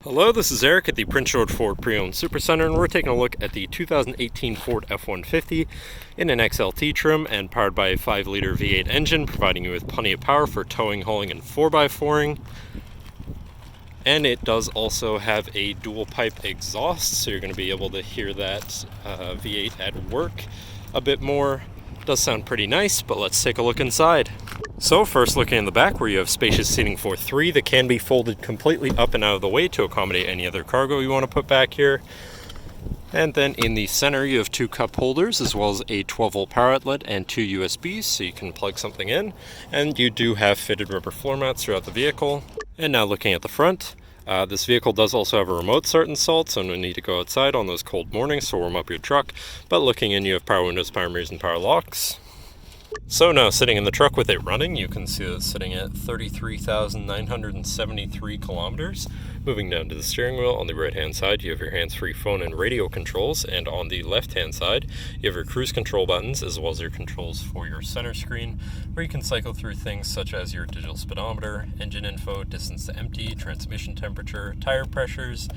Hello, this is Eric at the Prince George Ford Pre-Owned Supercenter, and we're taking a look at the 2018 Ford F-150 in an XLT trim and powered by a 5-liter V8 engine, providing you with plenty of power for towing, hauling, and 4x4ing. And it does also have a dual pipe exhaust, so you're going to be able to hear that V8 at work a bit more. It does sound pretty nice, but let's take a look inside. So first, looking in the back, where you have spacious seating for 3 that can be folded completely up and out of the way to accommodate any other cargo you want to put back here. And then in the center you have 2 cup holders as well as a 12-volt power outlet and 2 USBs, so you can plug something in. And you do have fitted rubber floor mats throughout the vehicle. And now looking at the front, this vehicle does also have a remote start installed, so no need to go outside on those cold mornings to warm up your truck. But looking in, you have power windows, power mirrors, and power locks. So now sitting in the truck with it running, you can see that it's sitting at 33,973 kilometers. Moving down to the steering wheel, on the right hand side you have your hands-free phone and radio controls, and on the left hand side you have your cruise control buttons as well as your controls for your center screen, where you can cycle through things such as your digital speedometer, engine info, distance to empty, transmission temperature, tire pressures.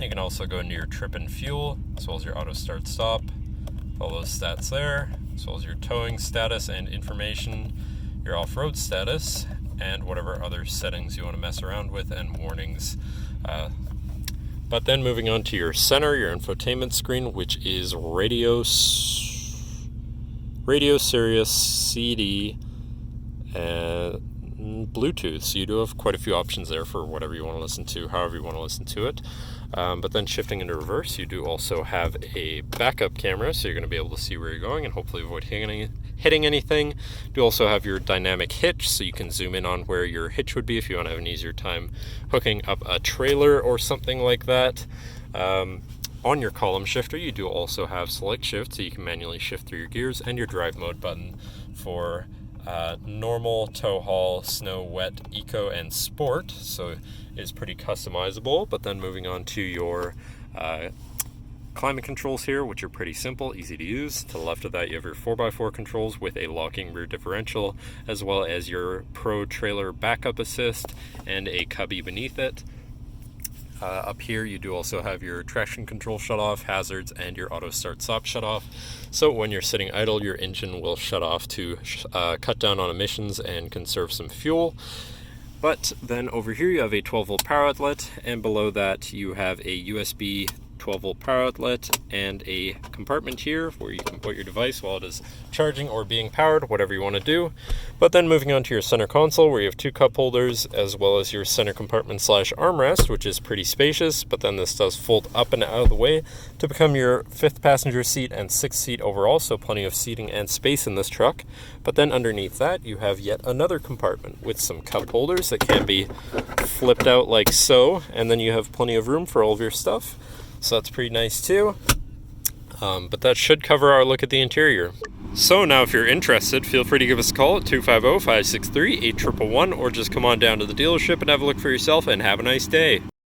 You can also go into your trip and fuel as well as your auto start stop. All those stats there, as well as your towing status and information, your off-road status, and whatever other settings you want to mess around with, and warnings. But then moving on to your center, your infotainment screen, which is radio, Sirius, CD, and Bluetooth. So you do have quite a few options there for whatever you want to listen to, however you want to listen to it. But then shifting into reverse, you do also have a backup camera, so you're going to be able to see where you're going and hopefully avoid hitting anything. You do also have your dynamic hitch, so you can zoom in on where your hitch would be if you want to have an easier time hooking up a trailer or something like that. On your column shifter, you do also have select shift, so you can manually shift through your gears, and your drive mode button for normal, tow haul, snow, wet, eco, and sport, so it's pretty customizable. But then moving on to your climate controls here, which are pretty simple, easy to use. To the left of that you have your 4x4 controls with a locking rear differential, as well as your Pro Trailer Backup Assist and a cubby beneath it. Up here you do also have your traction control shutoff, hazards, and your auto start stop shutoff. So when you're sitting idle, your engine will shut off to cut down on emissions and conserve some fuel. But then over here you have a 12-volt power outlet, and below that you have a USB 12-volt power outlet and a compartment here where you can put your device while it is charging or being powered, whatever you want to do. But then moving on to your center console, where you have 2 cup holders as well as your center compartment / armrest, which is pretty spacious. But then this does fold up and out of the way to become your 5th passenger seat and 6th seat overall, so plenty of seating and space in this truck. But then underneath that you have yet another compartment with some cup holders that can be flipped out like so, and then you have plenty of room for all of your stuff. So that's pretty nice too. But that should cover our look at the interior. So now if you're interested, feel free to give us a call at 250-563-8111, or just come on down to the dealership and have a look for yourself, and have a nice day.